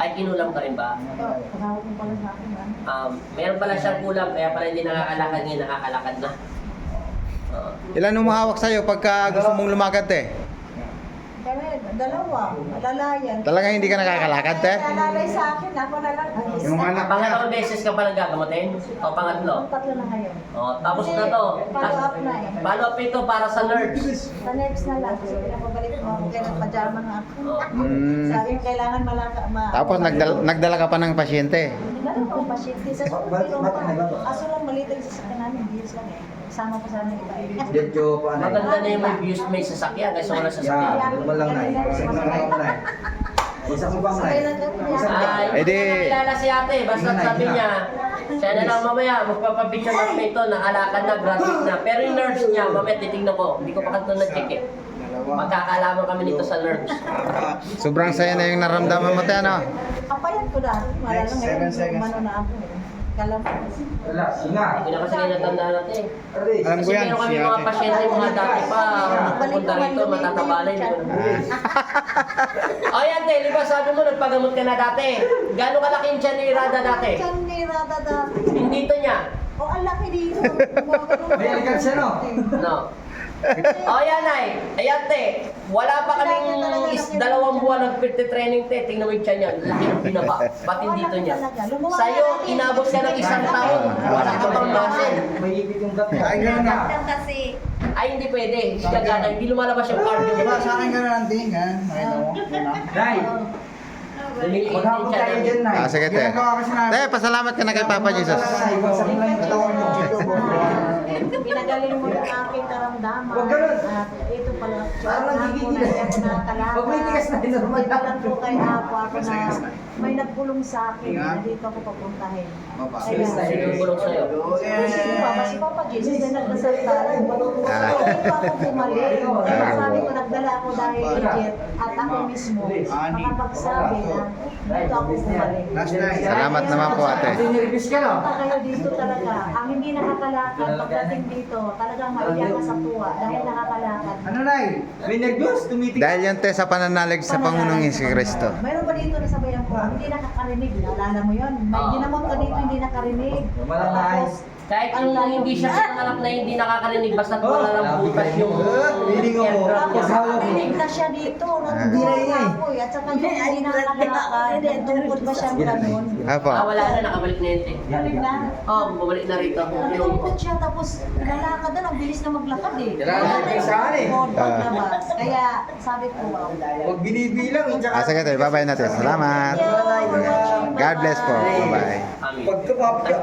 Ay, kinulam ka rin ba? Pagkawag mo pala sa akin, ha? Meron pala siyang kulam, kaya pala hindi nakakalakad ngayon, nakakalakad na. Ilan humahawak sa'yo pagka gusto mong lumakad, te? Kami, dalawa. Alalayan. Talagang hindi ka nakakalakad, te? Nalalay sa akin, ako na lang. Yung anak Pangalawang beses ka pa nagagamutin? O pangatlo? Tatlo na ngayon. Tapos na to. Follow up na eh. Follow up ito para sa nerves. Sa next na lang, kasi pinapagalit mo ako, kaya nagpajama nga ako. Sabi ko, kailangan Tapos nagdala ka pa ng pasyente. Nagdala ko ang pasyente. Sa sunod pa. Aso lang maliit ang sasakyan namin, views lang eh. Sama ko sana iba eh. Medyo paano. Maganda na yung may views may sasakyan kasi wala sasakyan. Yeah, normal lang na. Isang na lang na. Isa mo bang Sabay na? lang kami. Ay, hindi Eh, di- ko nakilala si ate. Basta sabi niya, siya na lang mamaya, magpapapicture na kami ito, nakalakad na, gratis na. Pero yung nerves niya, mamaya titignan ko. Hindi ko pa kanto na-check eh. Magkakalaman kami nito sa nerves. Sobrang saya na yung naramdaman mo, te, ano? Kapayan ko dati. Wala lang ngayon. 7 seconds. Umano na ako eh. Kalam ko. Wala, singa. Hindi na kasi natandaan natin. Alam Kasi ko yan, meron kami si mga ate. pasyente, mga dati pa, pupunta rito, matatabalay. O yan, te, di ba sabi mo, nagpagamot ka na dati. Gano'ng kalaki yung tiyan ni Rada dati? Diyan ni Rada dati. Yung dito niya. O, ang laki dito. May elegant siya, no? No. O yan ay, ayan te, wala pa kaming 2 buwan nag-training te, tingnan mo yung tiyan niya, laki ng binaba, pati dito niya. Sa'yo, inabot ka ng 1 taon, wala ka pang muscle. May ipit yung gat niya. Ay, gano'n na. Kasi, Ay hindi pwede, gagana, hindi lumalabas yung cardio. Diba, sa akin gano'n ang tingin, ha? Nakita mo? Nay, maghapon tayo dyan, Nay. Sige, te. Ginagawa kasi namin. Te, pasalamat ka na kay Papa Jesus. Ibagsak lang yung katawan mo. pinagaling mo yung aking karamdaman. Huwag ganun. At ito pala, Parang nagigigil. nakalakad. Huwag may tigas na normal. Iba lang po kay Apo ako na may nagpulong sa akin na dito ako papuntahin. Kaya, Sino yung bulong sa'yo? si Papa, si Papa Jesus na nagdasal tayo. Hindi pa ako bumalik. Kaya sabi ko, nagdala ako dahil legit at ako mismo makapagsabi na dito ako bumalik. Salamat naman po, ate. Siniribis ka, no? Punta kayo dito talaga. Ang hindi nakakalakad, pagdating dito, talagang maiyak ka sa tuwa dahil nakakalakad. Ano, Nay? May nag-news? Tumitig. Dahil yan, te, sa pananalig sa Panginoong Hesus Kristo. Mayroon ba dito na sabayan ko? Hindi nakakarinig. Naalala mo yun? May ginamot ka dito, hindi nakarinig. Wala na, Tapos, Kahit yung hindi siya nanganak na hindi nakakarinig, basta wala lang butas yung Feeling mo. tapos Asawa mo. nakarinig na siya dito. Hindi na Natutuwa yun. ako eh. At saka yung hindi nakakalakad, nagtungkod ba siyang ganun? Apo. wala na, nakabalik na yun. Balik na. Bumalik na rito. Nagtungkod siya tapos lalakad na, ang bilis na maglakad eh. Kailangan may saan eh. Paglabas. Kaya sabi ko, wow. Huwag binibilang. Sige, te, bye-bye natin. Salamat. God bless po. Bye-bye. Amin. Pagka